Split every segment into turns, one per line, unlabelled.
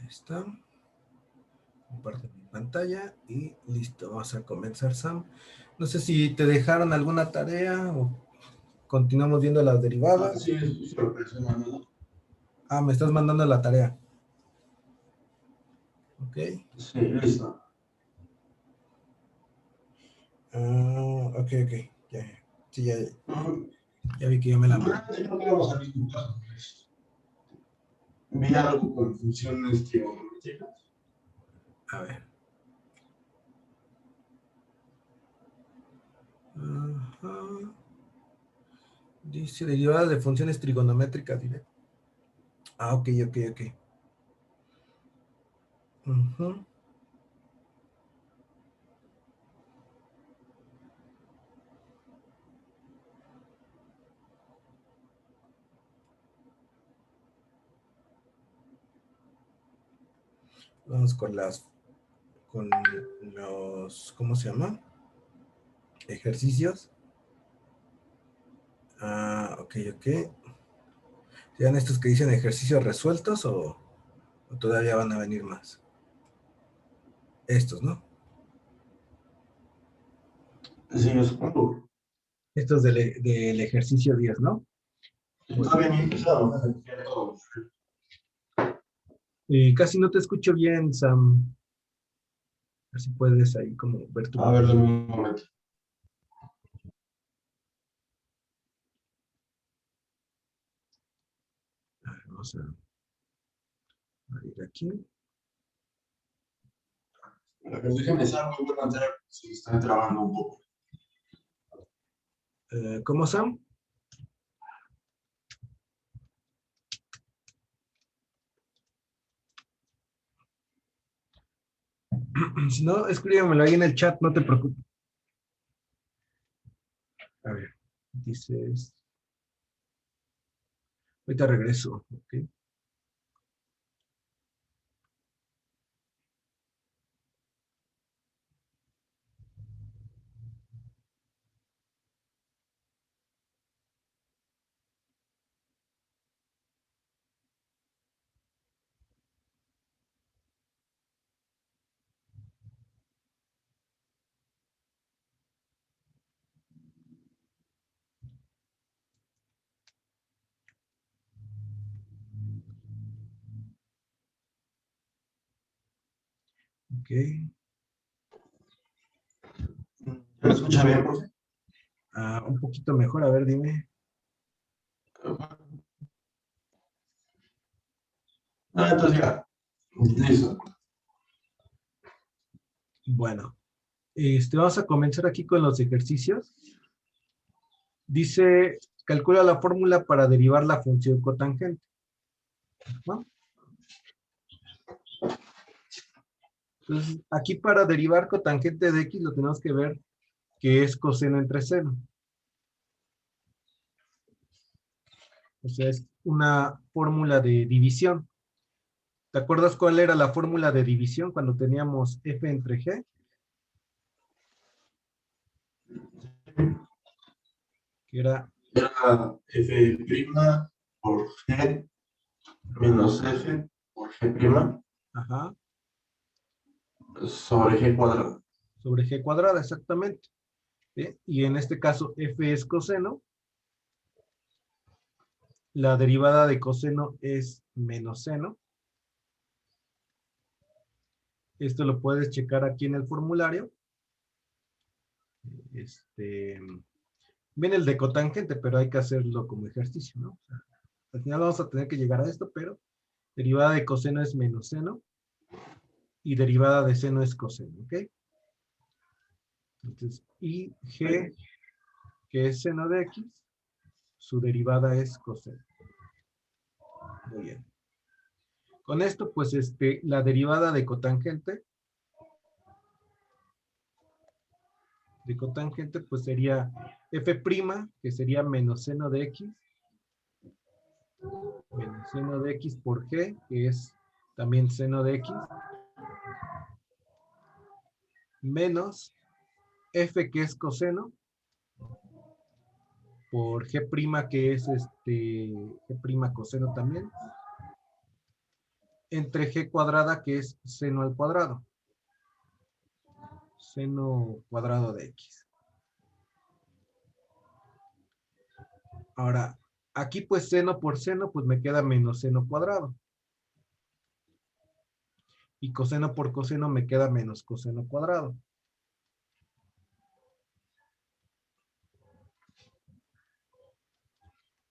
está. Comparto mi pantalla y listo. Vamos a comenzar, Sam. No sé si te dejaron alguna tarea o continuamos viendo las derivadas.
Sí, es lo que estoy mandando.
Ah, me estás mandando la tarea. Ok.
Sí, listo.
Ok. Ya. Sí, ya
Mm,
vi que ya me la mandé.
Realmente creo que vamos al mismo caso, pues. Vi algo con funciones trigonométricas.
A ver. Ajá. Dice derivada de funciones trigonométricas, diré. Ah, ok. Ujú. Vamos con los, ¿cómo se llama? Ejercicios. Ah, ok. ¿Sean estos que dicen ejercicios resueltos o todavía van a venir más? Estos, ¿no?
Sí, yo supongo.
Estos del ejercicio 10, ¿no? Muy bien.
Todavía ni he empezado, ¿no? Ya todo.
Casi no te escucho bien, Sam. A ver si puedes ahí como ver tu
A ver,
pantalla.
dame un momento.
A ver, vamos a abrir aquí.
Déjame estar muy buena tarea, si estoy trabajando un poco.
¿Cómo, Sam? Si no, escríbemelo ahí en el chat, no te preocupes. A ver, dices... Ahorita regreso, ¿ok? Ok.
¿Me escucha bien, profe?
Un poquito mejor, a ver, dime.
Entonces ya. Listo.
Bueno, vamos a comenzar aquí con los ejercicios. Dice, calcula la fórmula para derivar la función cotangente, ¿no? Entonces, aquí para derivar cotangente de x lo tenemos que ver que es coseno entre seno. O sea, es una fórmula de división. ¿Te acuerdas cuál era la fórmula de división cuando teníamos f entre g? Que era,
Era f' por g menos f por g'
ajá,
sobre g cuadrado.
sobre g cuadrada, exactamente. ¿Sí? Y en este caso, f es coseno. La derivada de coseno es menos seno. Esto lo puedes checar aquí en el formulario. Viene el de cotangente, pero hay que hacerlo como ejercicio, ¿no? O sea, al final vamos a tener que llegar a esto, pero derivada de coseno es menos seno y derivada de seno es coseno, ¿ok? Entonces, y g, que es seno de x, su derivada es coseno. Muy bien. Con esto, pues, la derivada de cotangente, pues sería f', que sería menos seno de x, menos seno de x por g, que es también seno de x, menos f, que es coseno, por g', que es g' coseno también, entre g cuadrada, que es seno al cuadrado. Seno cuadrado de x. Ahora, aquí pues seno por seno, pues me queda menos seno cuadrado. Y coseno por coseno me queda menos coseno cuadrado.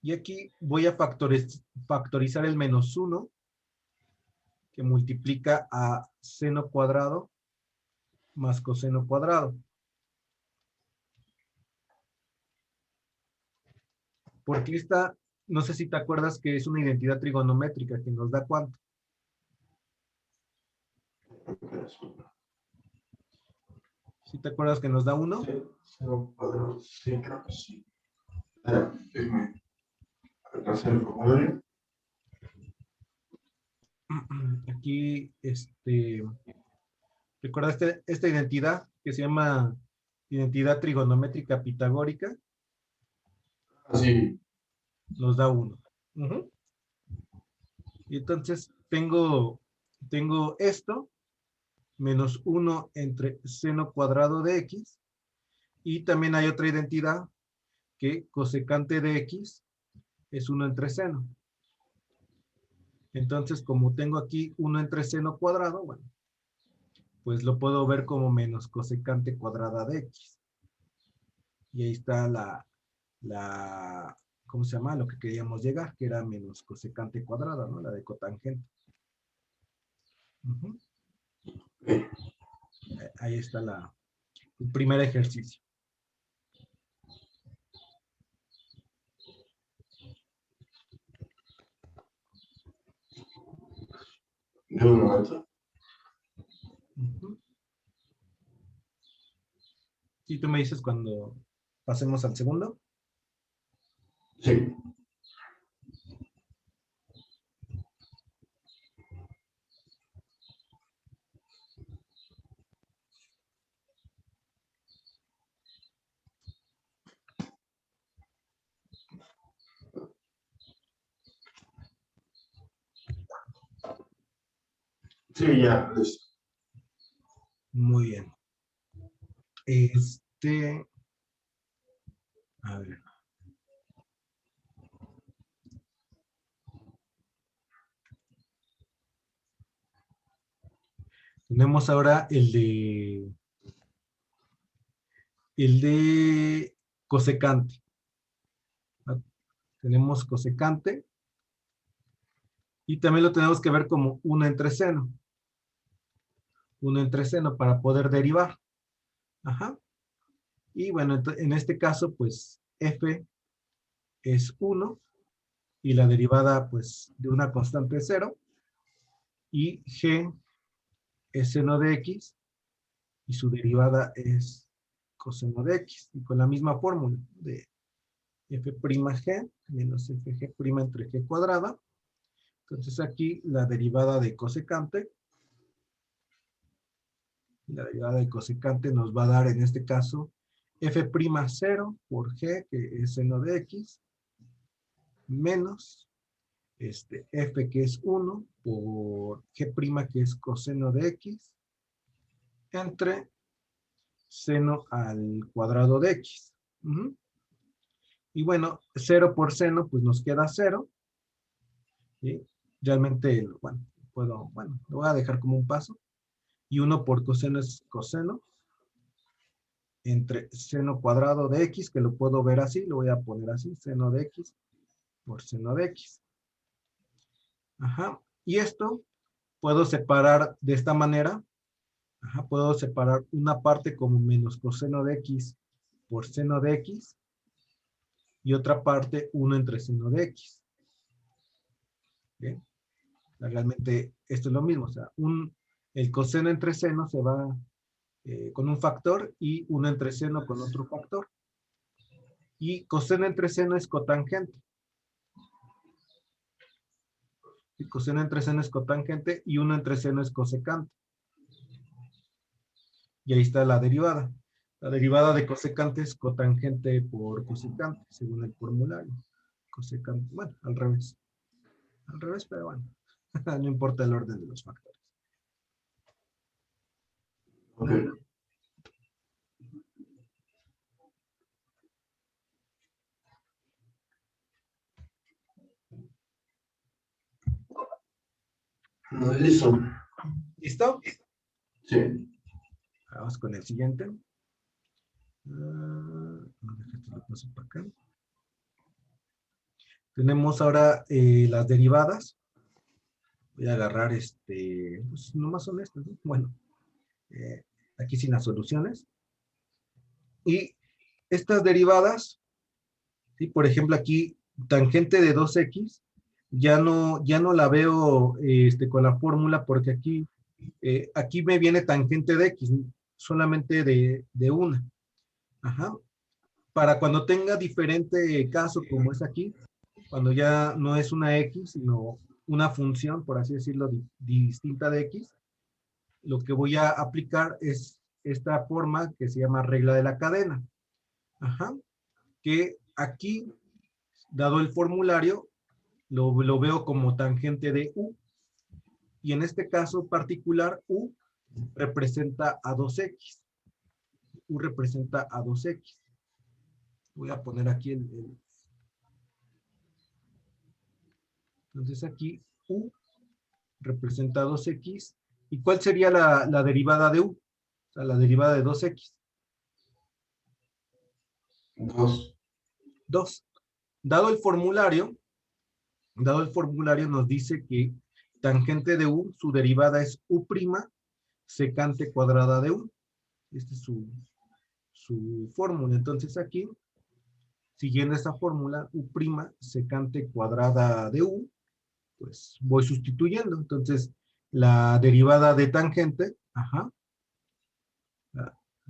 Y aquí voy a factorizar el menos 1, que multiplica a seno cuadrado más coseno cuadrado. Porque esta, no sé si te acuerdas que es una identidad trigonométrica que nos da ¿cuánto? ¿Sí te acuerdas que nos da 1?
Sí, sí, creo que sí. Déjame hacer el formulario.
Aquí, recuerda esta identidad que se llama identidad trigonométrica pitagórica,
Así.
nos da 1. Y entonces tengo esto, menos 1 entre seno cuadrado de x, y también hay otra identidad que cosecante de x es 1 entre seno. Entonces, como tengo aquí 1 entre seno cuadrado, bueno, pues lo puedo ver como menos cosecante cuadrada de x. Y ahí está ¿cómo se llama? Lo que queríamos llegar, que era menos cosecante cuadrada, ¿no? La de cotangente. Ahí está el primer ejercicio.
De un momento.
¿Y tú me dices cuando pasemos al segundo?
Sí. Sí, ya, listo.
Muy bien. A ver. Tenemos ahora el de cosecante. Tenemos cosecante. Y también lo tenemos que ver como 1 entre seno. 1 entre seno para poder derivar. Ajá. Y bueno, en este caso, pues f es 1 y la derivada, pues, de una constante es 0. Y g es seno de x y su derivada es coseno de x. Y con la misma fórmula de f' menos fg' entre g cuadrada. Entonces aquí la derivada de cosecante, nos va a dar en este caso f'0 por g, que es seno de x, menos f, que es 1, por g', que es coseno de x, entre seno al cuadrado de x. Y bueno, 0 por seno, pues nos queda 0. ¿Sí? Realmente, bueno, lo voy a dejar como un paso. Y 1 por coseno es coseno, entre seno cuadrado de x, que lo puedo ver así, lo voy a poner así, seno de x por seno de x. Ajá. Y esto puedo separar de esta manera. Ajá, puedo separar una parte como menos coseno de x por seno de x y otra parte 1 entre seno de x. ¿Bien? Realmente esto es lo mismo, o sea, el coseno entre seno se va con un factor y 1 entre seno con otro factor. Y coseno entre seno es cotangente. Y coseno entre seno es cotangente y 1 entre seno es cosecante. Y ahí está la derivada. La derivada de cosecante es cotangente por cosecante, según el formulario. Cosecante, bueno, al revés. Al revés, pero bueno. No importa el orden de los factores.
Ok. No, listo.
¿Listo?
Sí.
Vamos con el siguiente. Déjate lo paso para acá. Tenemos ahora las derivadas. Voy a agarrar pues nomás son estas, ¿no? Bueno, aquí sin las soluciones. Y estas derivadas, ¿sí? Por ejemplo, aquí tangente de 2x, ya no la veo con la fórmula porque aquí me viene tangente de x, solamente de una. Ajá. Para cuando tenga diferente caso como es aquí, cuando ya no es una x, sino una función, por así decirlo, distinta de x, lo que voy a aplicar es esta forma que se llama regla de la cadena. Ajá. Que aquí, dado el formulario, lo veo como tangente de u. Y en este caso particular, u representa a 2x. U representa a 2x. Voy a poner aquí Entonces aquí u representa 2x. ¿Y cuál sería la derivada de u? O sea, la derivada de 2x.
2.
2. Dado el formulario nos dice que tangente de u, su derivada es u' secante cuadrada de u. Esta es su fórmula. Entonces aquí, siguiendo esta fórmula, u' secante cuadrada de u, pues voy sustituyendo. Entonces, la derivada de tangente,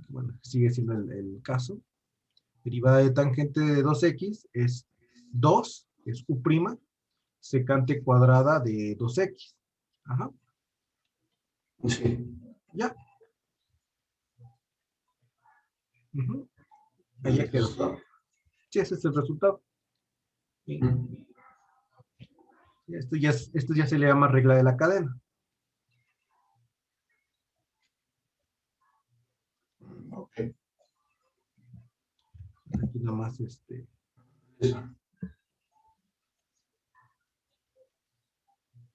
bueno, sigue siendo el caso. Derivada de tangente de 2x es 2, es u', secante cuadrada de 2x. Ajá.
Sí.
Ya. Ahí ya quedó. Sí, ese es el resultado. ¿Sí? Esto ya se le llama regla de la cadena.
Ok.
Aquí nada más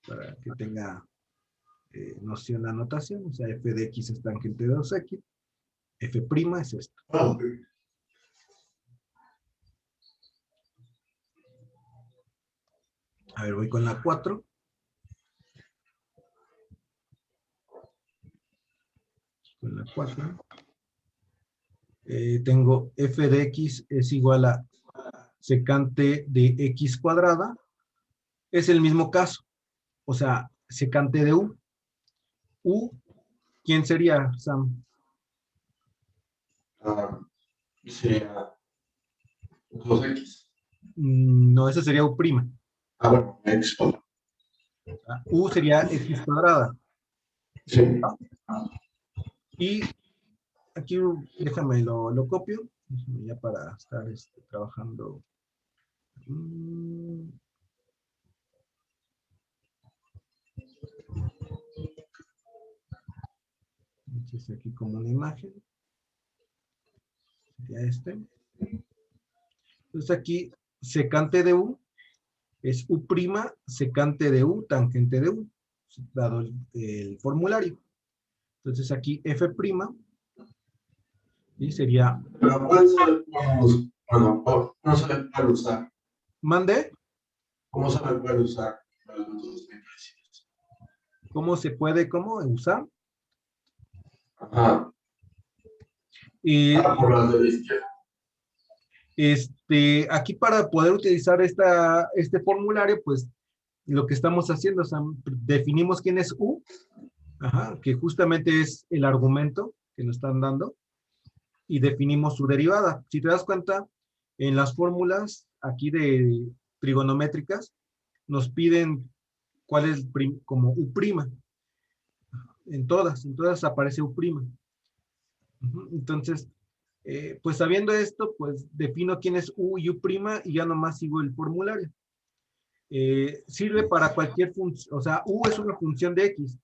para que tenga noción la notación. O sea, f de x es tangente de 2x. F' es esto.
Ok.
A ver, voy con la 4. Con la 4. Tengo f de x es igual a secante de x cuadrada. Es el mismo caso. O sea, secante de u. U, ¿quién sería, Sam?
Sería 2x.
No, eso sería u'.
Bueno, x.
U sería x cuadrada.
Sí.
Y aquí déjame lo copio. Déjame ya para estar trabajando. Entonces aquí como una imagen. Ya Entonces aquí secante de u es u' secante de u tangente de u, dado el formulario. Entonces aquí f' y sería...
Pero ¿cuál sabe bueno, no sabe cuál usar?
¿Mande?
¿Cómo sabe cuál usar?
¿Cómo se puede usar?
Ajá.
Y
Por las de la izquierda.
aquí para poder utilizar este formulario, pues lo que estamos haciendo, o sea, definimos quién es u, que justamente es el argumento que nos están dando, y definimos su derivada. Si te das cuenta, en las fórmulas aquí de trigonométricas, nos piden cuál es como u'. En todas aparece u'. Entonces, pues sabiendo esto, pues defino quién es u y u' y ya nomás sigo el formulario. Sirve para cualquier función, o sea, U es una función de X,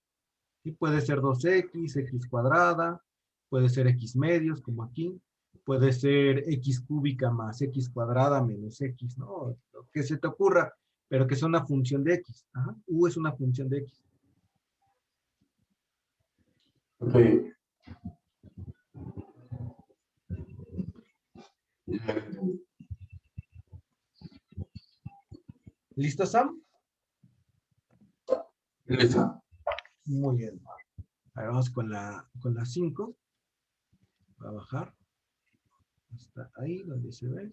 y puede ser 2X, X cuadrada, puede ser X medios, como aquí, puede ser X cúbica más X cuadrada menos X, ¿no? Lo que se te ocurra, pero que sea una función de X. Ajá. U es una función de X.
Ok.
¿Listo, Sam?
Listo.
Muy bien. Ahora vamos con la 5. Va a bajar. Hasta ahí donde se ve.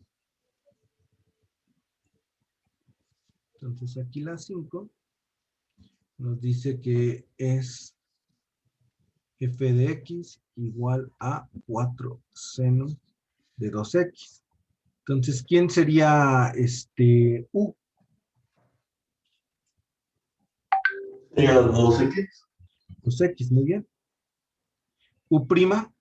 Entonces aquí la 5 nos dice que es f de x igual a 4 seno de 2x. Entonces, ¿quién sería U?
Sería las 2x.
2x, muy bien. U prima,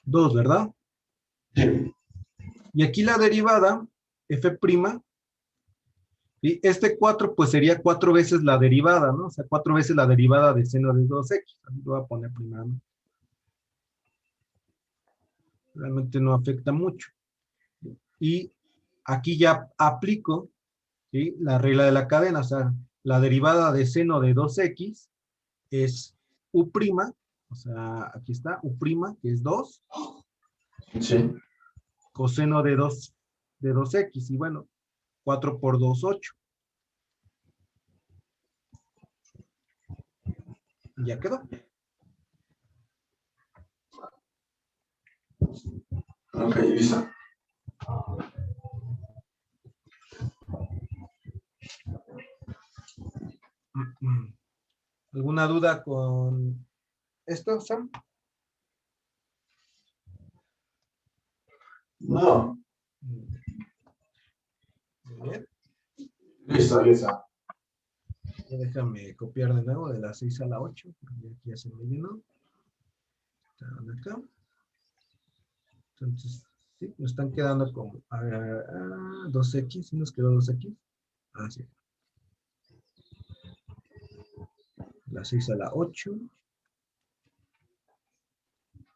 2, ¿verdad?
Sí.
Y aquí la derivada, f prima, y este 4 pues sería 4 veces la derivada, ¿no? O sea, 4 veces la derivada de seno de 2x. Aquí lo voy a poner primero. Realmente no afecta mucho. Y aquí ya aplico, ¿sí?, la regla de la cadena, o sea, la derivada de seno de 2x es u', o sea, aquí está, u', que es 2,
Sí.
coseno de 2x, y bueno, 4 por 2, 8. Ya quedó.
Ok, listo.
¿Alguna duda con esto, Sam?
No.
Muy bien.
Listo, listo.
Ya déjame copiar de nuevo de la 6 a la 8, porque aquí ya se me llenó. Están acá. Entonces, sí, nos están quedando como, a ver, 2x, ¿sí nos quedó 2x? Ah, sí. La 6 a la 8.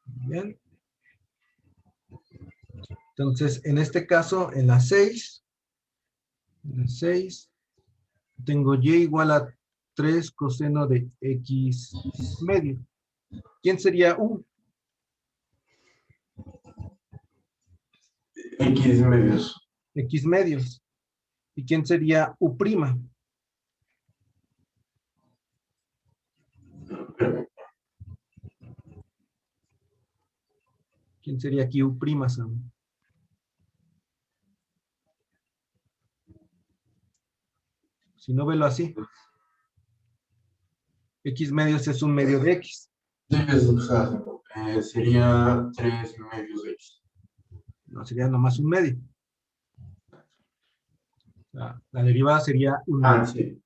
Bien. Entonces, en este caso, en la 6, tengo y igual a 3 coseno de x medio. ¿Quién sería u?
X medios.
X medios. ¿Y quién sería u'? ¿Quién sería aquí u', Sam? Si no, velo así. X medios es un medio de x.
Sí, o sea, sería 3 medios de X.
No, sería nomás un medio. La derivada sería un
Ah,
medio.
sí.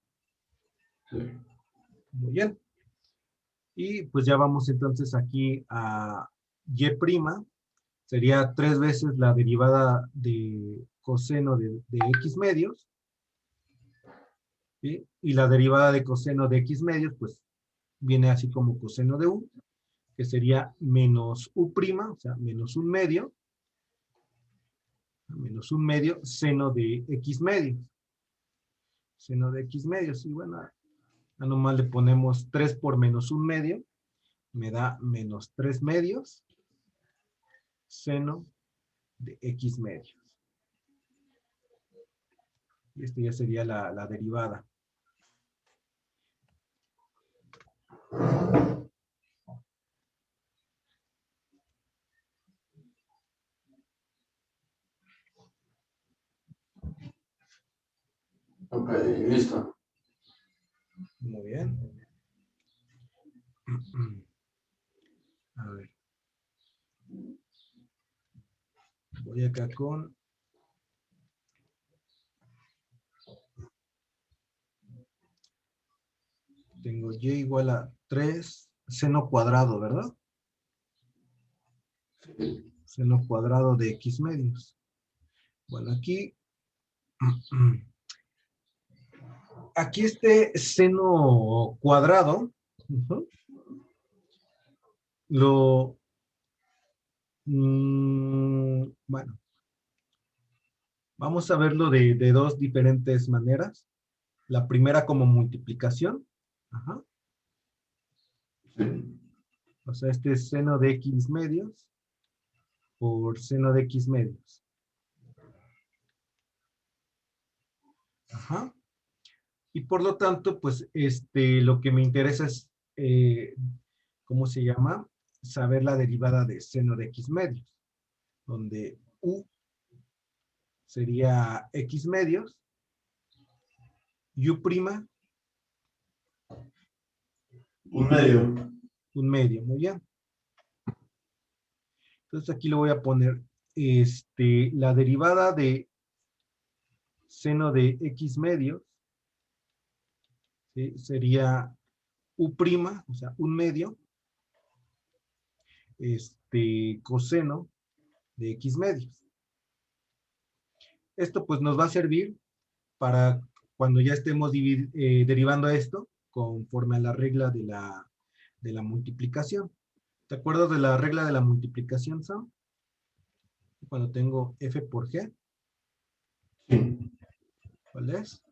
Sí.
Muy bien. Y pues ya vamos entonces aquí a y'. Sería 3 veces la derivada de coseno de x medios. ¿Sí? Y la derivada de coseno de x medios, pues viene así como coseno de u, que sería menos u', o sea, menos un medio, seno de x medios. Seno de x medios. Y bueno, a nomás le ponemos 3 por menos un medio, me da menos 3 medios, seno de x medios. Y esto ya sería la derivada.
Ok, listo.
Muy bien. A ver. Voy acá con... Tengo y igual a 3 seno cuadrado, ¿verdad? Seno cuadrado de x medios. Bueno, aquí este seno cuadrado, bueno, vamos a verlo de dos diferentes maneras. La primera como multiplicación. Ajá.
Sí.
O sea, este es seno de x medios por seno de x medios. Ajá. Y por lo tanto, pues, lo que me interesa es, ¿cómo se llama? Saber la derivada de seno de x medios, donde u sería x medios y u prima,
Un medio.
un medio, muy bien. Entonces aquí le voy a poner, la derivada de seno de x medios, ¿sí? Sería u prima, o sea, un medio, coseno de x medios. Esto pues nos va a servir para cuando ya estemos derivando esto conforme a la regla de la multiplicación. ¿Te acuerdas de la regla de la multiplicación, Sam? Cuando tengo f por g.
Sí.
¿Cuál es?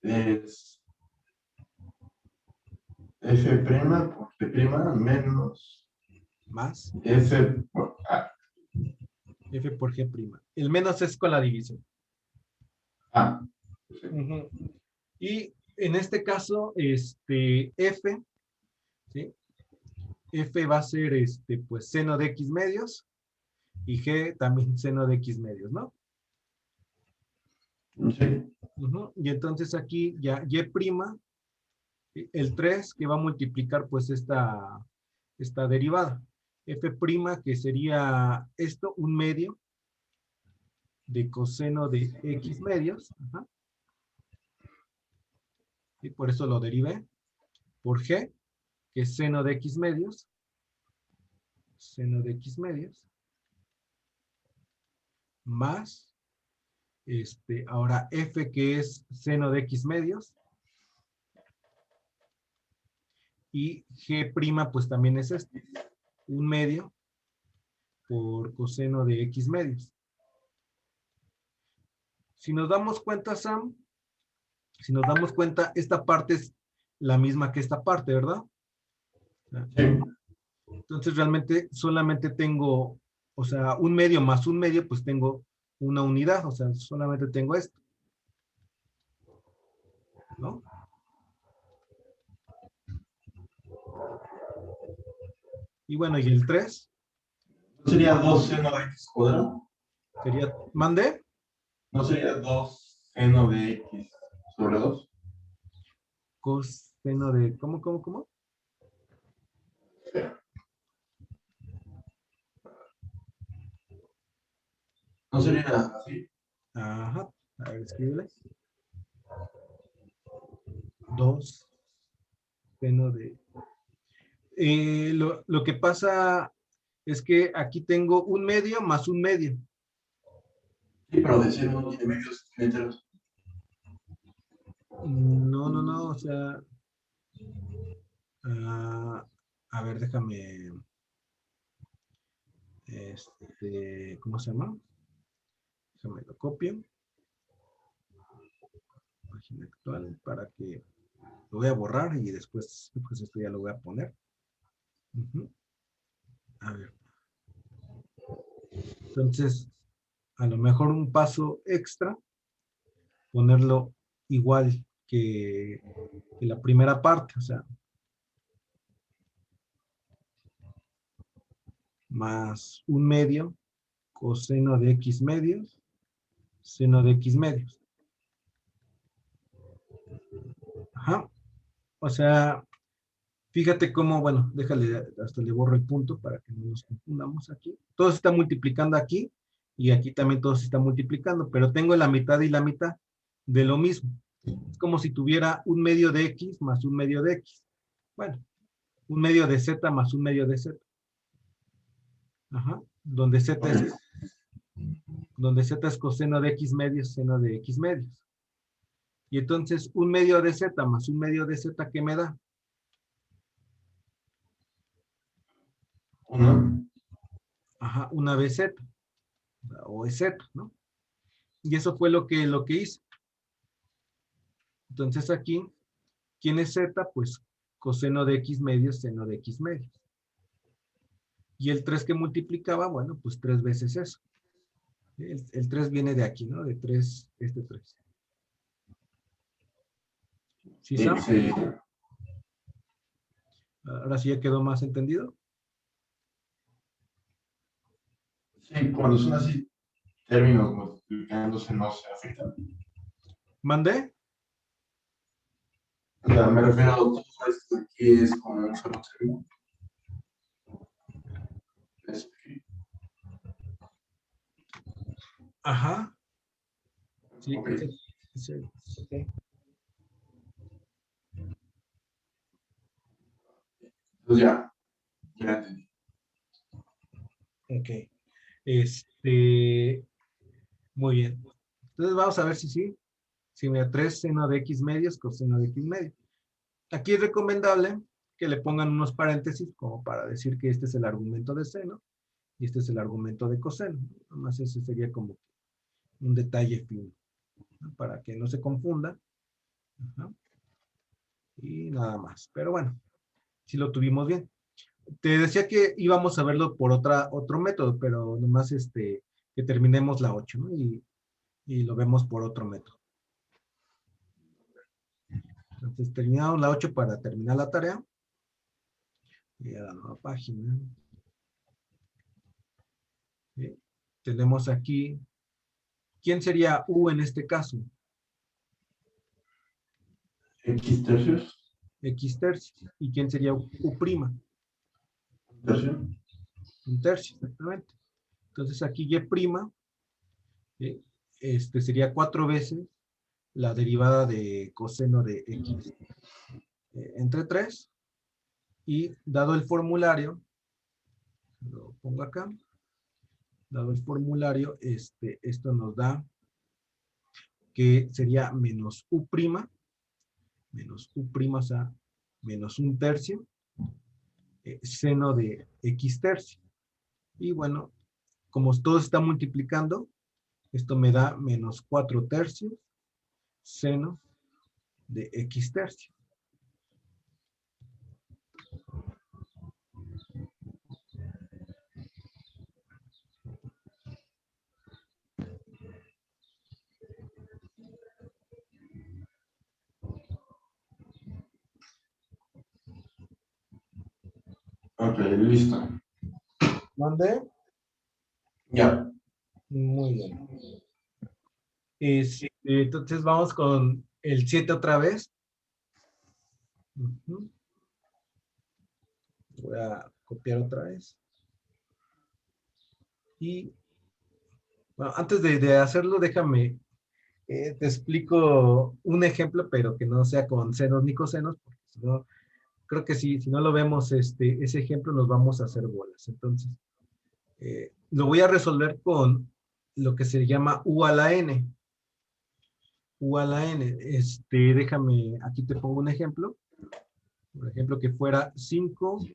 Es f' por g' menos
Más
f por a.
f por g'. El menos es con la división.
A.
Ujú. Y en este caso, f, ¿sí? F va a ser, pues, seno de x medios, y g también seno de x medios, ¿no?
Sí.
Ujú. Y entonces aquí ya y', el 3 que va a multiplicar, pues, esta derivada. F', que sería esto, un medio de coseno de x medios. Ajá. Y por eso lo derivé. Por g, que es seno de x medios. Seno de x medios. Más, ahora f, que es seno de x medios. Y g', pues también es un medio por coseno de x medios. Si nos damos cuenta, Sam, si nos damos cuenta, esta parte es la misma que esta parte, ¿verdad?
Sí.
Entonces realmente solamente tengo, o sea, un medio más un medio, pues tengo una unidad, o sea, solamente tengo esto, ¿no? Y bueno, y el 3
¿No sería 2 seno de x cuadrado?
sería, ¿mande?
¿No sería 2 seno de x sobre 2?
Coseno de, ¿cómo?
¿No sería así?
Ajá, a ver, escríbele. 2 seno de... lo que pasa es que aquí tengo un medio más un medio.
Sí, pero de seno no tiene medios enteros.
No, o sea, a ver, déjame, ¿cómo se llama? Déjame lo copio. Página actual para que lo voy a borrar y después, pues esto ya lo voy a poner. Uh-huh. A ver. Entonces, a lo mejor un paso extra, ponerlo igual que la primera parte, o sea, más un medio coseno de x medios, seno de x medios. Ajá. O sea, fíjate cómo, bueno, déjale, hasta le borro el punto para que no nos confundamos aquí. Todo se está multiplicando aquí y aquí también todo se está multiplicando, pero tengo la mitad y la mitad de lo mismo. Es como si tuviera un medio de x más un medio de x. Bueno, un medio de z más un medio de z. Ajá, donde z es coseno de x medios, seno de x medios. Y entonces, un medio de z más un medio de z, ¿qué me da?
Una.
Ajá, una bz, o z, ¿no? Y eso fue lo que hice. Entonces aquí, ¿quién es z? Pues coseno de x medios, seno de x medios. Y el 3 que multiplicaba, bueno, pues 3 veces eso. El 3 viene de aquí, ¿no? De 3, este 3. ¿Sí, Sam?
Sí.
Ahora sí ya quedó más entendido.
Sí, cuando son así términos multiplicándose no se afectan.
¿Mandé?
O sea, me refiero a todo esto aquí es como un solo término.
Ajá. Sí,
Ok.
sí.
Entonces ya entendí.
Ok. Muy bien. Entonces vamos a ver si sí. Si me da 3 seno de x medios, coseno de x medios. Aquí es recomendable que le pongan unos paréntesis como para decir que este es el argumento de seno y este es el argumento de coseno. Nomás ese sería como un detalle fino, ¿no? Para que no se confunda. Ajá. Y nada más. Pero bueno, si lo tuvimos bien. Te decía que íbamos a verlo por otro método, pero nomás que terminemos la 8, ¿no? Y lo vemos por otro método. Entonces terminamos la 8 para terminar la tarea. Y a la nueva página. ¿Sí? Tenemos aquí, ¿quién sería U en este caso?
X tercios.
X tercios. ¿Y quién sería U prima?
Tercio.
Un tercio, exactamente. Entonces aquí Y prima, ¿sí? Sería 4 veces la derivada de coseno de X entre 3. Y dado el formulario, lo pongo acá, dado el formulario, esto nos da que sería menos U prima, o sea, menos un tercio, seno de X tercio. Y bueno, como todo se está multiplicando, esto me da menos 4 tercios, seno de X tercio.
Ok, listo.
¿Mandé?
Ya.
Muy bien. Entonces vamos con el 7 otra vez. Voy a copiar otra vez. Y bueno, antes de hacerlo, déjame, te explico un ejemplo, pero que no sea con senos ni cosenos, porque si no, creo que si no lo vemos, ese ejemplo nos vamos a hacer bolas. Entonces, lo voy a resolver con lo que se llama U a la N. U a la N. Déjame, aquí te pongo un ejemplo. Por ejemplo, que fuera 5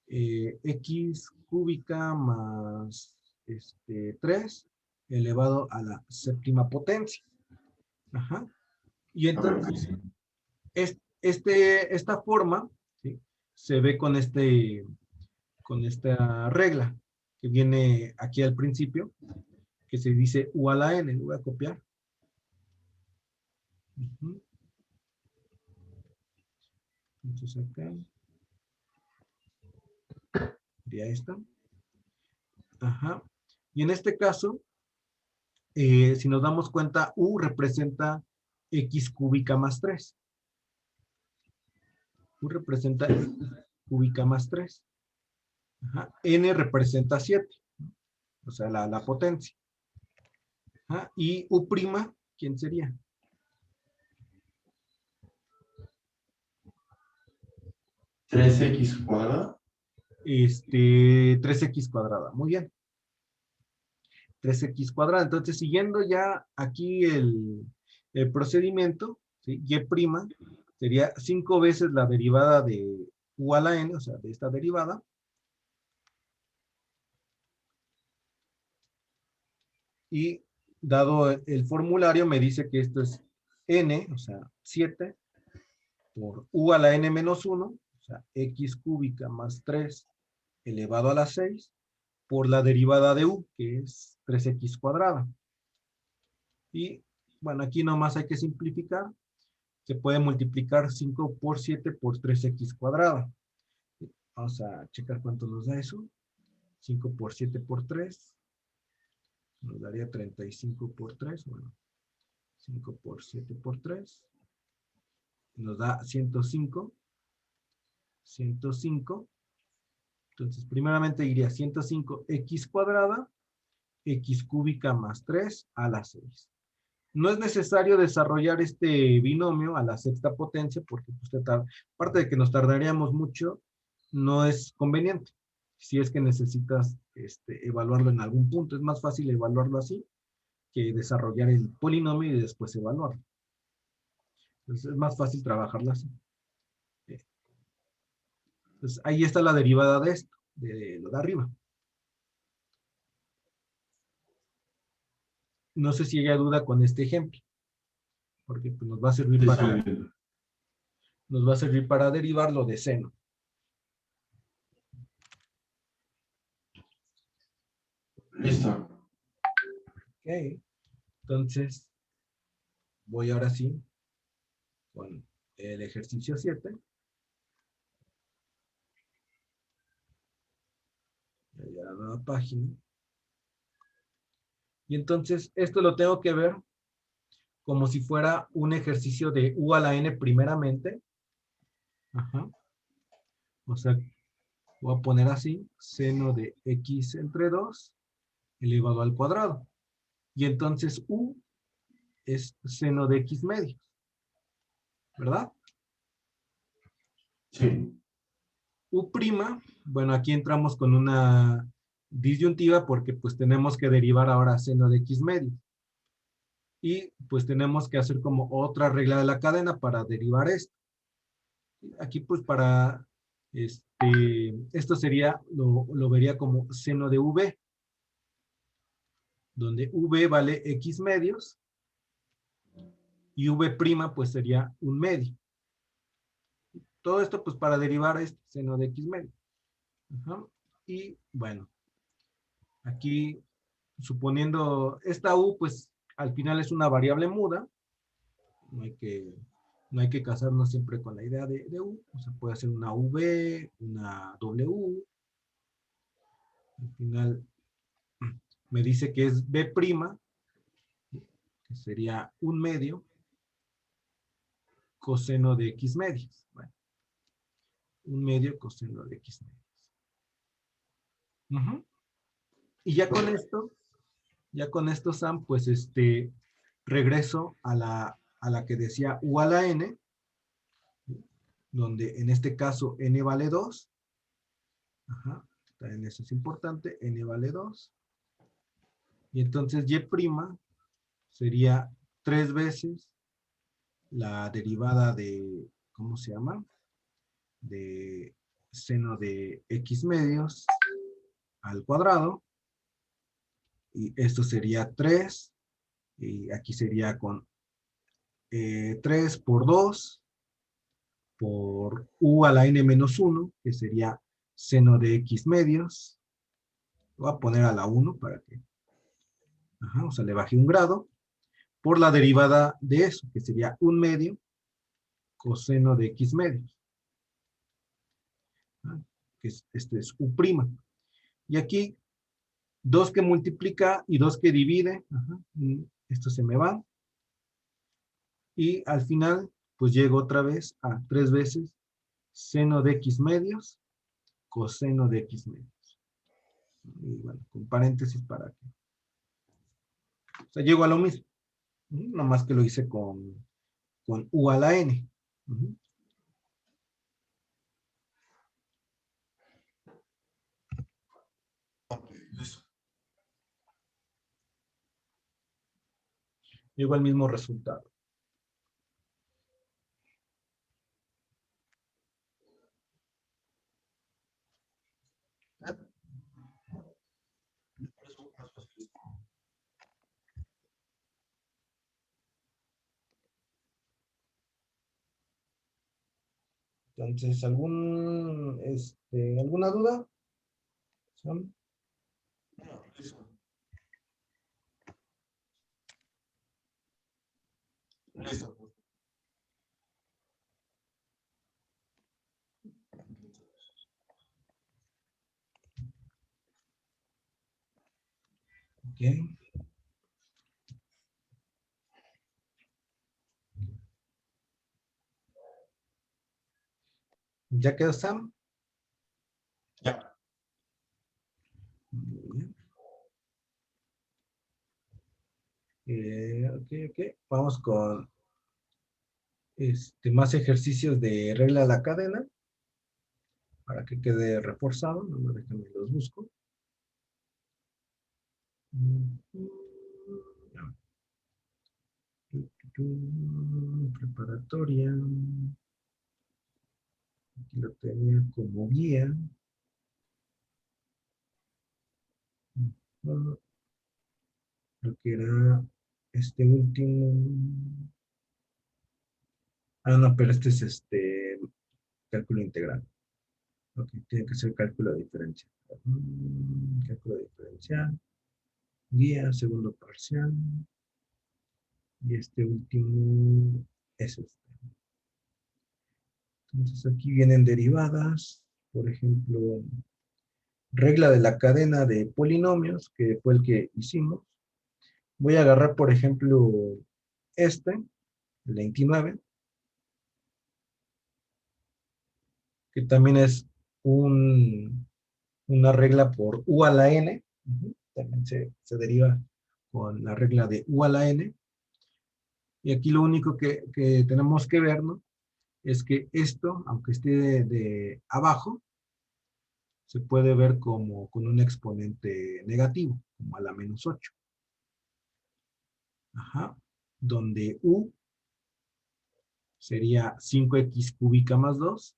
x cúbica más 3 elevado a la séptima potencia. Ajá. Y entonces, esta forma, ¿sí? Se ve con esta regla que viene aquí al principio, que se dice U a la N. Lo voy a copiar. Entonces acá. Sería esta. Ajá. Y en este caso, si nos damos cuenta, U representa X cúbica más 3. U representa X cúbica más 3. Ajá. N representa 7. O sea, la potencia. Ajá. Y U prima, ¿quién sería?
3x cuadrado.
3x cuadrada. Muy bien. 3x cuadrada. Entonces, siguiendo ya aquí el procedimiento, ¿sí? Y' sería 5 veces la derivada de u a la n, o sea, de esta derivada. Y dado el formulario, me dice que esto es n, o sea, 7, por u a la n menos 1, o sea, x cúbica más 3 elevado a la 6, por la derivada de u, que es 3x cuadrada. Y, bueno, aquí nomás hay que simplificar. Se puede multiplicar 5 por 7 por 3x cuadrada. Vamos a checar cuánto nos da eso. 5 por 7 por 3. Nos daría 35 por 3. Bueno, 5 por 7 por 3. Nos da 105. 105. Entonces, primeramente iría 105x cuadrada, x cúbica más 3 a la 6. No es necesario desarrollar este binomio a la sexta potencia porque usted aparte de que nos tardaríamos mucho, no es conveniente. Si es que necesitas evaluarlo en algún punto, es más fácil evaluarlo así que desarrollar el polinomio y después evaluarlo. Entonces es más fácil trabajarlo así. Entonces ahí está la derivada de esto, de lo de arriba. No sé si haya duda con este ejemplo, porque pues, nos va a servir para derivar lo de seno.
Listo.
Ok, entonces voy ahora sí con el ejercicio 7. Ya la nueva página. Y entonces esto lo tengo que ver como si fuera un ejercicio de u a la n primeramente. Ajá. O sea, voy a poner así, seno de x entre 2 elevado al cuadrado. Y entonces u es seno de x medios, ¿verdad?
Sí.
U', bueno, aquí entramos con una disyuntiva porque pues tenemos que derivar ahora seno de x medios. Y pues tenemos que hacer como otra regla de la cadena para derivar esto. Aquí pues para, esto sería, lo vería como seno de v, donde v vale x medios y v' pues sería un medio. Todo esto pues para derivar este seno de x medios. Ajá. Y bueno, aquí suponiendo esta u pues al final es una variable muda, no hay que casarnos siempre con la idea de u, o sea, puede ser una v, una w, al final me dice que es b', que sería un medio, coseno de x medios. Bueno, un medio coseno de x medios. Y ya con esto, Sam, pues regreso a la que decía u a la n, donde en este caso n vale 2. Ajá, también eso es importante, n vale 2. Y entonces y' sería 3 veces la derivada de, ¿cómo se llama? De seno de x medios al cuadrado. Y esto sería 3. Y aquí sería con 3 por 2 por u a la n menos 1, que sería seno de x medios. Voy a poner a la 1 para que, ajá, o sea, le bajé un grado, por la derivada de eso, que sería un medio coseno de x medios. Que esto es u'. Y aquí, 2 que multiplica y 2 que divide, ajá, esto se me va. Y al final, pues llego otra vez a 3 veces seno de x medios, coseno de x medios. Y bueno, con paréntesis para que. O sea, llego a lo mismo. Nomás que lo hice con u a la n.
Listo.
Llegó al mismo resultado. Entonces, ¿alguna duda? ¿Sam?
No, listo. Listo.
Ok. ¿Ya quedó Sam?
Ya.
Muy bien. Ok. Vamos con más ejercicios de regla de la cadena para que quede reforzado. No me déjenme los busco. Preparatoria. Aquí lo tenía como guía. Creo que era este último. Ah, no, pero este es cálculo integral. Ok, tiene que ser cálculo diferencial. Cálculo diferencial. Guía, segundo parcial. Y este último es este. Entonces aquí vienen derivadas. Por ejemplo, regla de la cadena de polinomios, que fue el que hicimos. Voy a agarrar, por ejemplo, el 29, que también es una regla por u a la n. También se deriva con la regla de u a la n. Y aquí lo único que tenemos que ver, ¿no? Es que esto, aunque esté de abajo, se puede ver como con un exponente negativo, como a la -8. Ajá. Donde u sería 5x cúbica más 2.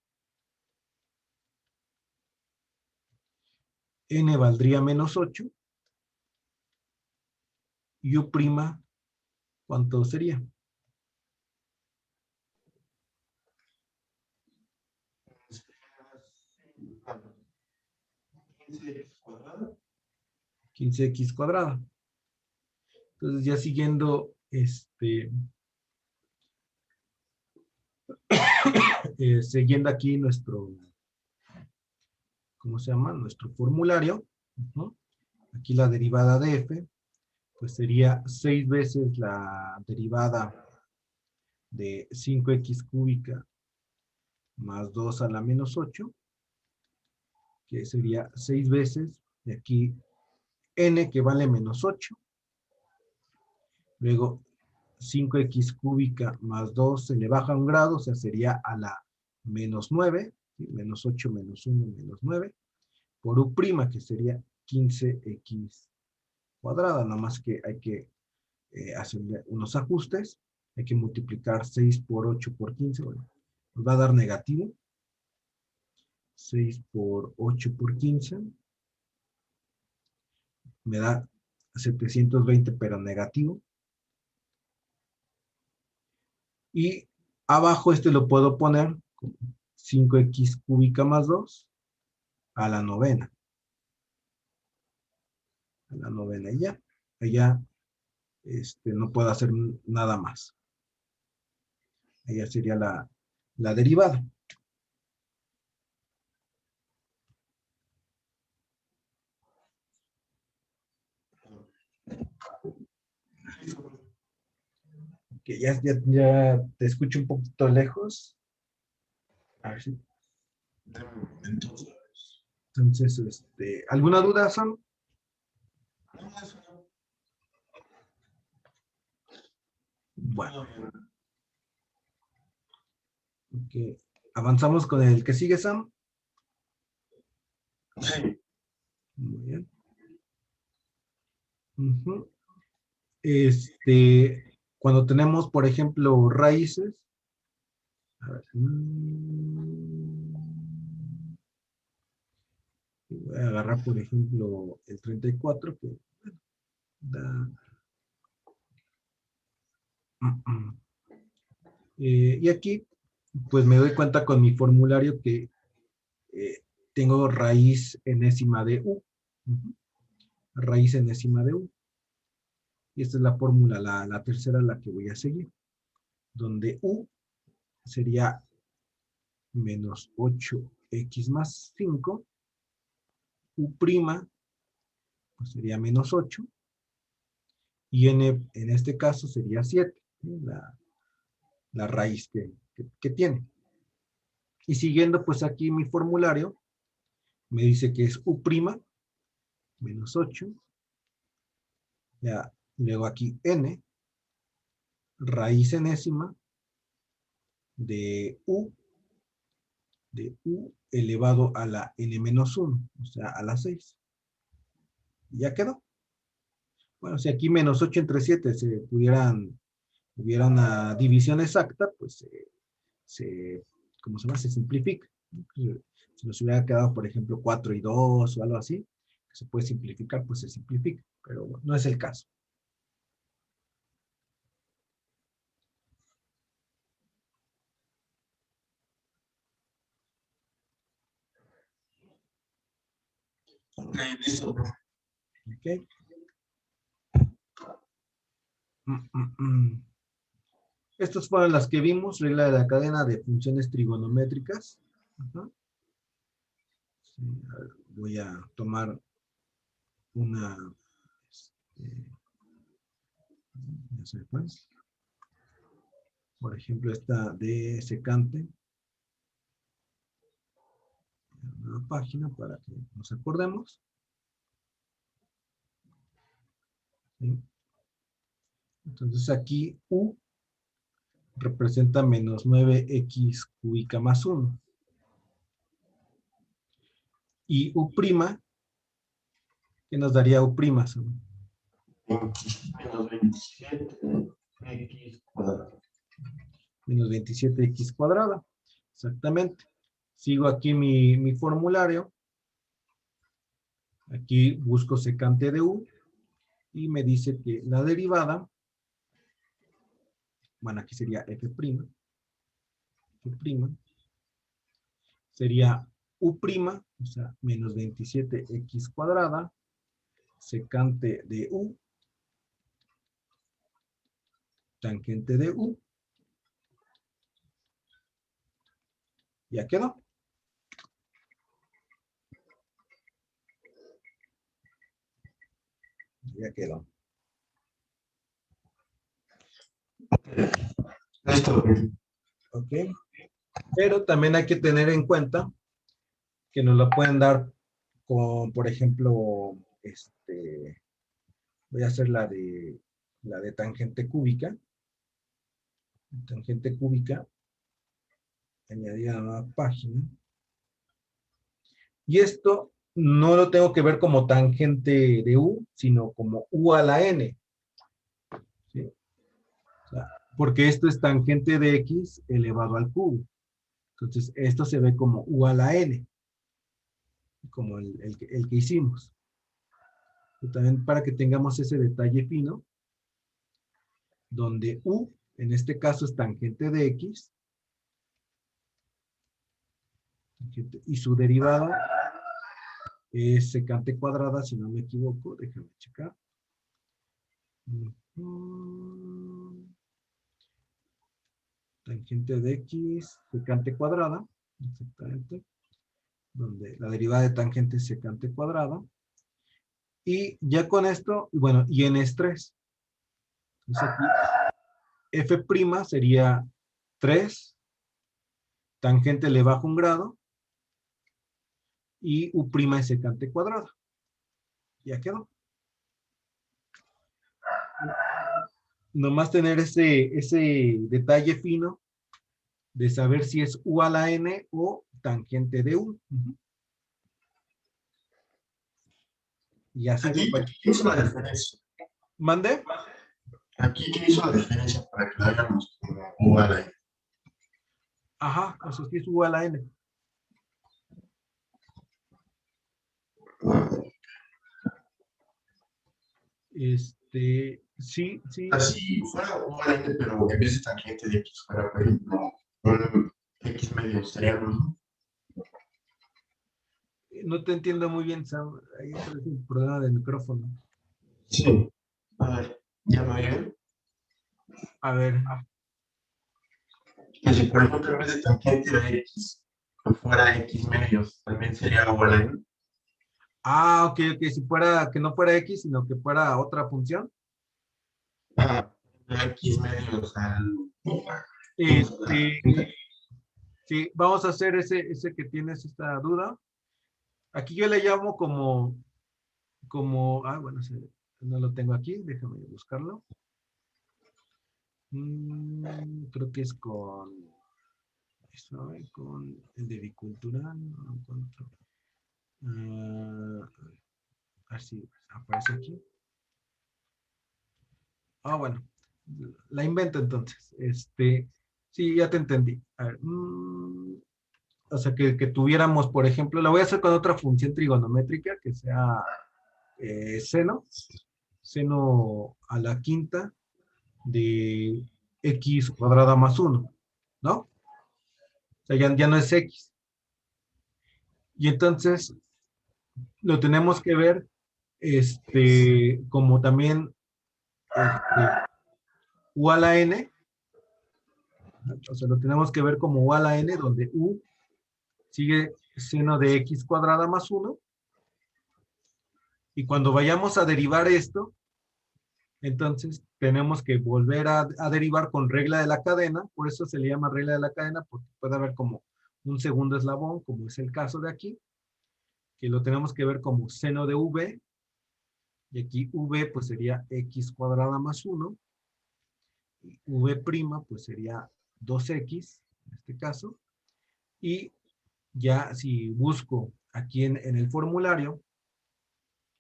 N valdría -8. Y u', ¿cuánto sería?
15x cuadrado.
15x cuadrada. Entonces ya siguiendo siguiendo aquí ¿cómo se llama? Nuestro formulario. Aquí la derivada de f, pues sería 6 veces la derivada de 5x cúbica más 2 a la -8, que sería 6 veces de aquí n, que vale -8. Luego 5x cúbica más 2 se le baja un grado, o sea, sería a la -9, ¿sí? -8 menos 1 menos 9, por u', que sería 15x cuadrada, nada más que hay que hacerle unos ajustes. Hay que multiplicar 6 por 8 por 15, bueno, nos va a dar negativo. 6 por 8 por 15 me da 720, pero negativo. Y abajo lo puedo poner como 5x cúbica más 2 a la novena. A la novena y ya. Allá no puedo hacer nada más. Allá sería la derivada. Que ya te escucho un poquito lejos. A ver si. Entonces, ¿alguna duda, Sam? Bueno. Okay. Avanzamos con el que sigue, Sam.
Sí.
Muy bien. Ujú. Cuando tenemos, por ejemplo, raíces, a ver, voy a agarrar, por ejemplo, el 34, que da... y aquí, pues me doy cuenta con mi formulario que tengo raíz enésima de U. Ujú. Raíz enésima de U. Y esta es la fórmula, la tercera, la que voy a seguir, donde U sería menos 8x más 5, U' pues sería menos 8, y N en este caso sería 7, ¿sí? La raíz que tiene. Y siguiendo pues aquí mi formulario, me dice que es U' menos 8, ya, luego aquí N, raíz enésima de U elevado a la N menos 1, o sea, a la 6. Y ya quedó. Bueno, si aquí menos 8 entre 7 hubiera una división exacta, pues ¿cómo se llama? Se simplifica, ¿no? Si nos hubiera quedado, por ejemplo, 4 y 2 o algo así, que se puede simplificar, pues se simplifica, pero bueno, no es el caso.
Ok, listo.
¿Ok? Estas fueron las que vimos, regla de la cadena de funciones trigonométricas. Ajá. Sí, a ver, voy a tomar una, ya sé cuál. Por ejemplo, esta de secante, una página para que nos acordemos. ¿Sí? Entonces aquí U representa menos 9x cúbica más 1. Y U', ¿qué nos daría U'?
Menos 27 x cuadrado.
Menos 27x cuadrada. Exactamente. Sigo aquí mi formulario. Aquí busco secante de U. Y me dice que la derivada, bueno, aquí sería F', sería U', o sea, menos 27x cuadrada, secante de U, tangente de U. Ya quedó. Ya quedó.
Listo.
¿Ok? Pero también hay que tener en cuenta que nos la pueden dar con, por ejemplo, voy a hacer la de tangente cúbica. Tangente cúbica, añadir a la nueva página. Y esto no lo tengo que ver como tangente de U, sino como U a la N. ¿Sí? O sea, porque esto es tangente de X elevado al cubo. Entonces, esto se ve como U a la N, como el que hicimos. Y también para que tengamos ese detalle fino, donde U, en este caso, es tangente de X, y su derivada es secante cuadrada, si no me equivoco, déjame checar. Tangente de X, secante cuadrada, exactamente, donde la derivada de tangente es secante cuadrada. Y ya con esto, bueno, y n es 3. Entonces aquí F' sería 3, tangente le bajo un grado, y U' es secante cuadrada. Ya quedó. Nomás tener ese detalle fino de saber si es U a la N o tangente de U. Y así de
Aquí, ¿qué es la diferencia?
¿Mande?
Aquí, ¿qué hizo la diferencia para que lo hagamos como U a la N?
Ajá, o sea, sí es U a la N. Sí, sí,
Así fuera U a la N, pero en vez de tangente de X fuera, por ejemplo, un X medio, ¿sería lo mismo?
no te entiendo muy bien, Sam. Ahí es un problema del micrófono.
Sí. A ver, ¿ya me oyen?
A ver,
Que si, por ejemplo, en vez de tangente de X fuera X medios, también sería U a la N.
ok, ok, si fuera, que no fuera X, sino que fuera otra función.
Ah, X medios al...
Este, sí, vamos a hacer ese que tienes esta duda. Aquí yo le llamo bueno, no lo tengo aquí, déjame buscarlo. Creo que es con el de bicultural, no lo encuentro. A ver si aparece aquí. Bueno, la invento entonces. Sí, ya te entendí. A ver, o sea, que tuviéramos, por ejemplo, la voy a hacer con otra función trigonométrica que sea seno a la quinta de x cuadrada más 1, ¿no? O sea, ya no es x. Y entonces lo tenemos que ver como también u a la n, o sea, lo tenemos que ver como u a la n, donde u sigue seno de x cuadrada más 1, y cuando vayamos a derivar esto, entonces tenemos que volver a derivar con regla de la cadena, por eso se le llama regla de la cadena, porque puede haber como un segundo eslabón, como es el caso de aquí, que lo tenemos que ver como seno de v, y aquí v pues sería x cuadrada más 1, y v' pues sería 2x, en este caso, y ya si busco aquí en el formulario,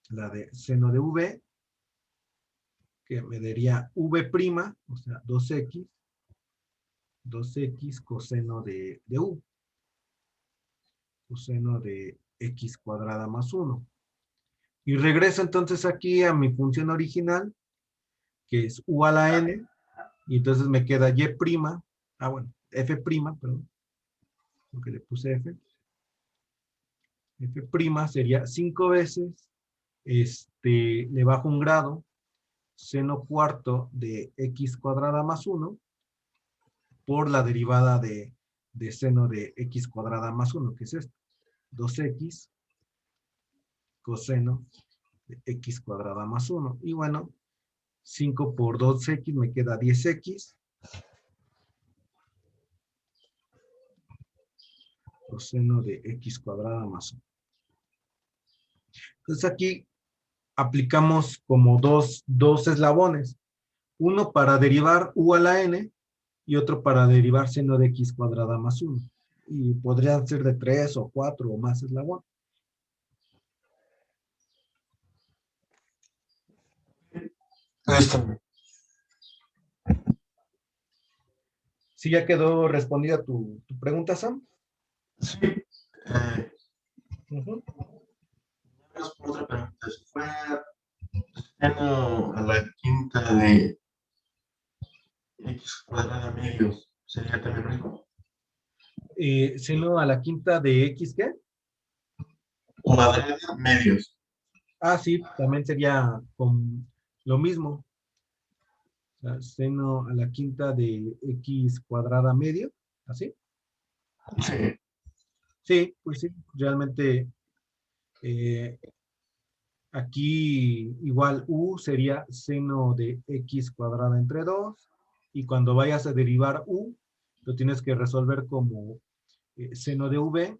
la de seno de v, que me daría v', o sea, 2x coseno de u, coseno de x cuadrada más 1. Y regreso entonces aquí a mi función original, que es u a la n, y entonces me queda y', bueno, f', perdón, porque le puse f, f' sería 5 veces, le bajo un grado, seno cuarto de x cuadrada más 1, por la derivada de seno de x cuadrada más 1, que es esto, 2x coseno de x cuadrada más 1. Y bueno, 5 por 2x me queda 10x coseno de x cuadrada más 1. Entonces aquí aplicamos como dos eslabones. Uno para derivar u a la n y otro para derivar seno de x cuadrada más 1. Y podrían ser de 3 o 4 o más eslabones.
Listo.
¿Sí ya quedó respondida tu pregunta, Sam?
Sí. Eh,
Ujú.
Otra pregunta. Si fuera seno a la quinta de X cuadrada medios, ¿sería también lo mismo?
Seno a la quinta de x, ¿qué?
Cuadrada medios.
Sí, también sería con lo mismo. O sea, seno a la quinta de x cuadrada medio, ¿así?
Sí.
Sí, pues sí, realmente eh, aquí igual u sería seno de x cuadrada entre 2, y cuando vayas a derivar u, lo tienes que resolver como seno de v,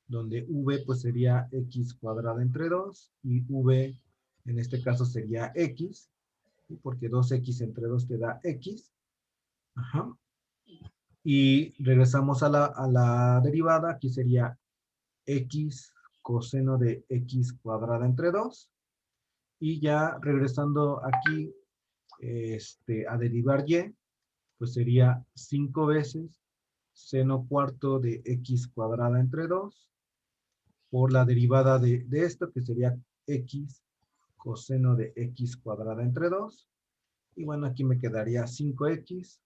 donde v pues sería x cuadrada entre 2, y v en este caso sería x, ¿sí? Porque 2x entre 2 te da x. Ajá. Y regresamos a la derivada, aquí sería x coseno de x cuadrada entre 2, Y ya regresando aquí a derivar y, pues sería 5 veces seno cuarto de x cuadrada entre 2 por la derivada de esto, que sería x coseno de x cuadrada entre 2. Y bueno, aquí me quedaría 5x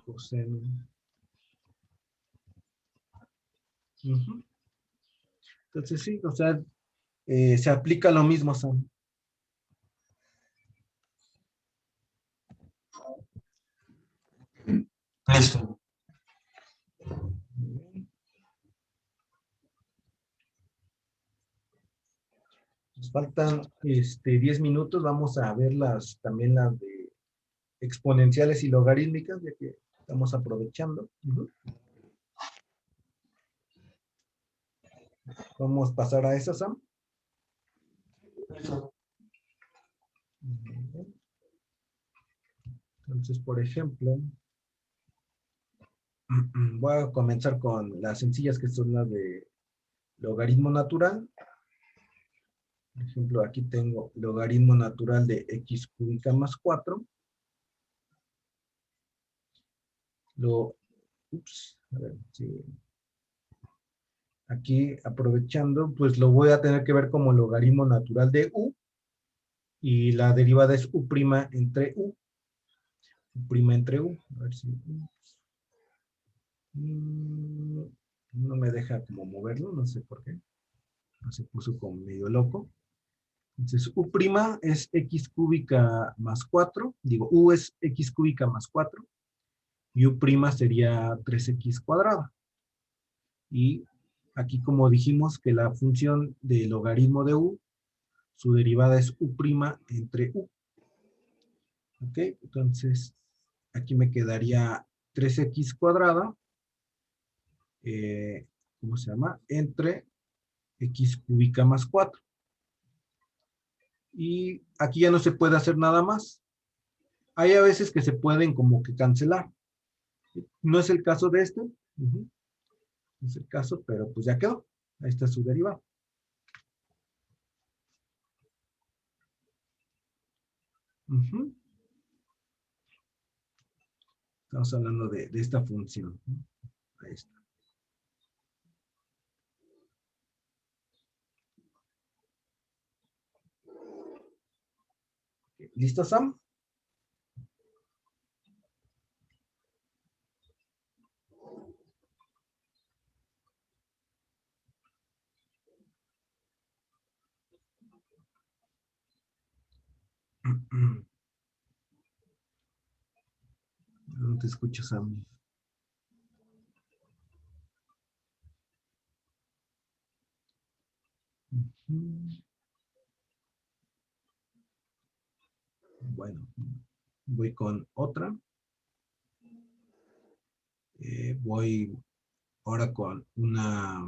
coseno. Ujú. Entonces sí, o sea, se aplica lo mismo, Sam.
Listo.
Nos faltan 10 minutos. Vamos a ver también las de exponenciales y logarítmicas, ya que estamos aprovechando. Ujú. Vamos a pasar a esa, Sam.
Listo.
Entonces, por ejemplo, voy a comenzar con las sencillas, que son las de logaritmo natural. Por ejemplo, aquí tengo logaritmo natural de x cúbica más 4. A ver, sí. Aquí, aprovechando, pues lo voy a tener que ver como logaritmo natural de u, y la derivada es u' entre u. U' entre u. A ver si... no me deja como moverlo, no sé por qué. No, se puso como medio loco. Entonces, u' es x cúbica más 4. Digo, u es x cúbica más 4. Y u' sería 3x cuadrada. Y aquí, como dijimos que la función de logaritmo de u, su derivada es u' entre u. ¿Ok? Entonces, aquí me quedaría 3x cuadrada, ¿cómo se llama? Entre x cúbica más 4. Y aquí ya no se puede hacer nada más. Hay a veces que se pueden como que cancelar. No es el caso de este. No es el caso, pero pues ya quedó. Ahí está su derivada. Estamos hablando de esta función. Ahí está. ¿Listo, Sam? No te escucho, Sam. Bueno, voy con otra. Voy ahora con una,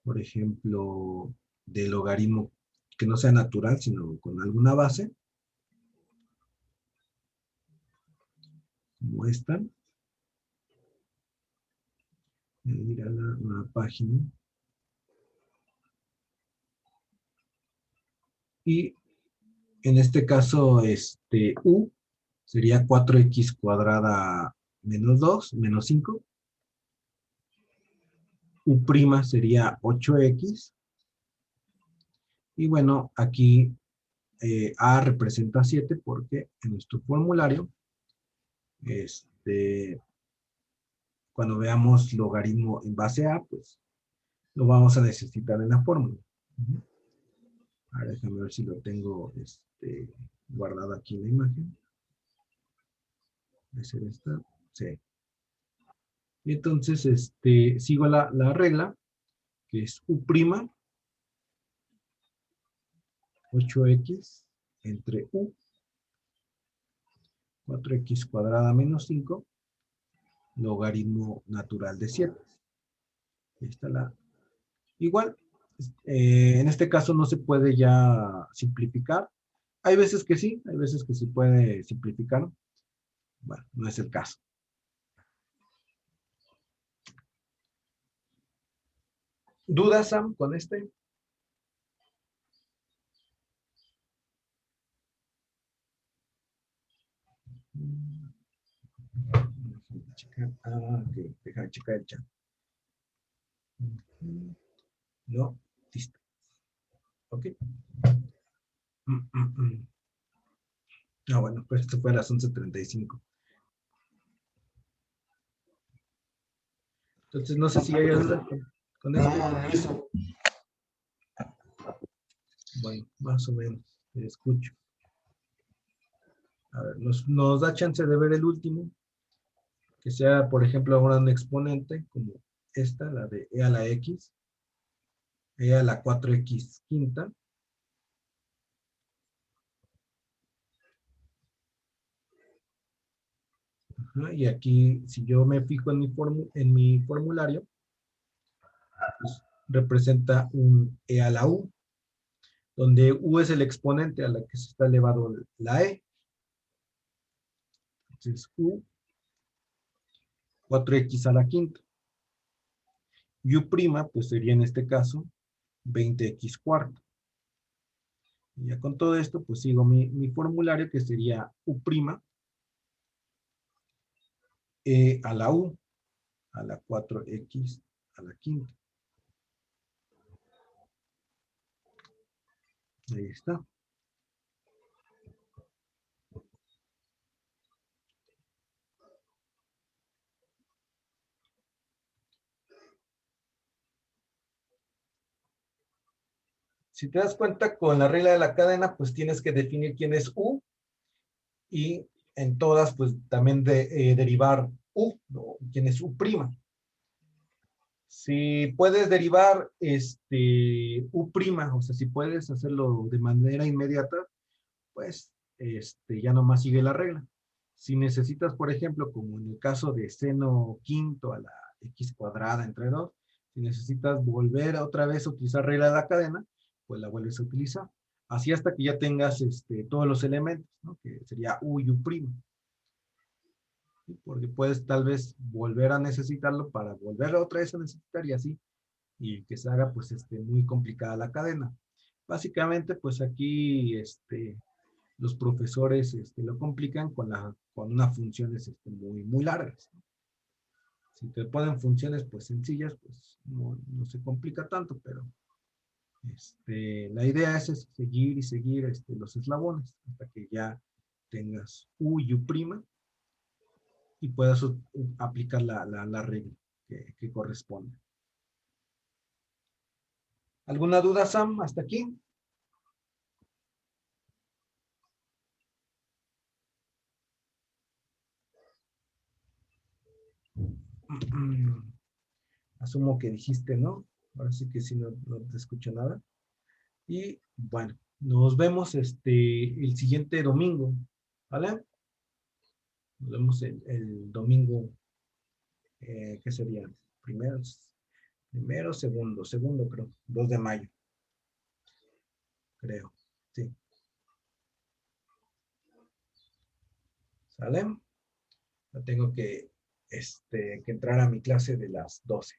por ejemplo, de logaritmo que no sea natural, sino con alguna base, como esta. Voy a ir a la página. Y en este caso, u sería 4x cuadrada menos 2, menos 5. U' sería 8x. Y bueno, aquí a representa 7 porque en nuestro formulario, cuando veamos logaritmo en base a, pues lo vamos a necesitar en la fórmula. Ahora déjame ver si lo tengo guardado aquí en la imagen. ¿Debe ser esta? Sí. Y entonces sigo la regla, que es u', 8x entre u, 4x cuadrada menos 5, logaritmo natural de 7. Ahí está la... Igual, en este caso no se puede ya simplificar. Hay veces que sí, hay veces que se puede simplificar. Bueno, no es el caso. ¿Dudas, Sam, con este? Ok, deja checar el chat. No, listo. Ok. Ah, bueno, pues esto fue a las 11:35. Entonces, no sé si hay duda con esto.
No, eso.
Bueno, más o menos, te escucho. A ver, nos da chance de ver el último, que sea, por ejemplo, ahora un exponente, como esta, la de e a la x, e a la 4x quinta. Ajá, y aquí, si yo me fijo en mi formulario, pues, representa un e a la u, donde u es el exponente a la que se está elevado la e. Entonces, u, 4x a la quinta. Y u', pues sería en este caso 20x cuarto. Y ya con todo esto, pues sigo mi formulario, que sería u', e a la u, a la 4x a la quinta. Ahí está. Si te das cuenta, con la regla de la cadena, pues tienes que definir quién es u, y en todas, pues también derivar u, ¿no? Quién es u'. Si puedes derivar u', o sea, si puedes hacerlo de manera inmediata, pues ya nomás sigue la regla. Si necesitas, por ejemplo, como en el caso de seno quinto a la x cuadrada entre 2, si necesitas volver otra vez a utilizar regla de la cadena, pues la vuelves a utilizar. Así hasta que ya tengas todos los elementos, ¿no? Que sería u y u'. ¿Sí? Porque puedes tal vez volver a necesitarlo para volver otra vez a necesitar y así, y que se haga pues muy complicada la cadena. Básicamente, pues aquí los profesores lo complican con unas funciones muy largas. Si te ponen funciones pues sencillas, pues no se complica tanto, pero la idea es seguir y seguir los eslabones hasta que ya tengas u y u' y puedas aplicar la regla que corresponde. ¿Alguna duda, Sam, hasta aquí? Asumo que dijiste, ¿no? Ahora sí que sí, no te escucho nada. Y bueno, nos vemos el siguiente domingo, ¿vale? Nos vemos el domingo, ¿qué sería? Segundo creo, 2 de mayo, creo, sí. ¿Sale? Yo tengo que entrar a mi clase de las 12.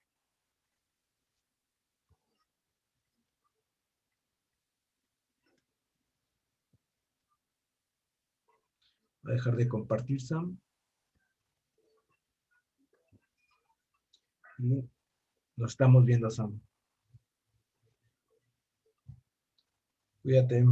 Voy a dejar de compartir, Sam. Y nos estamos viendo, Sam. Cuídate.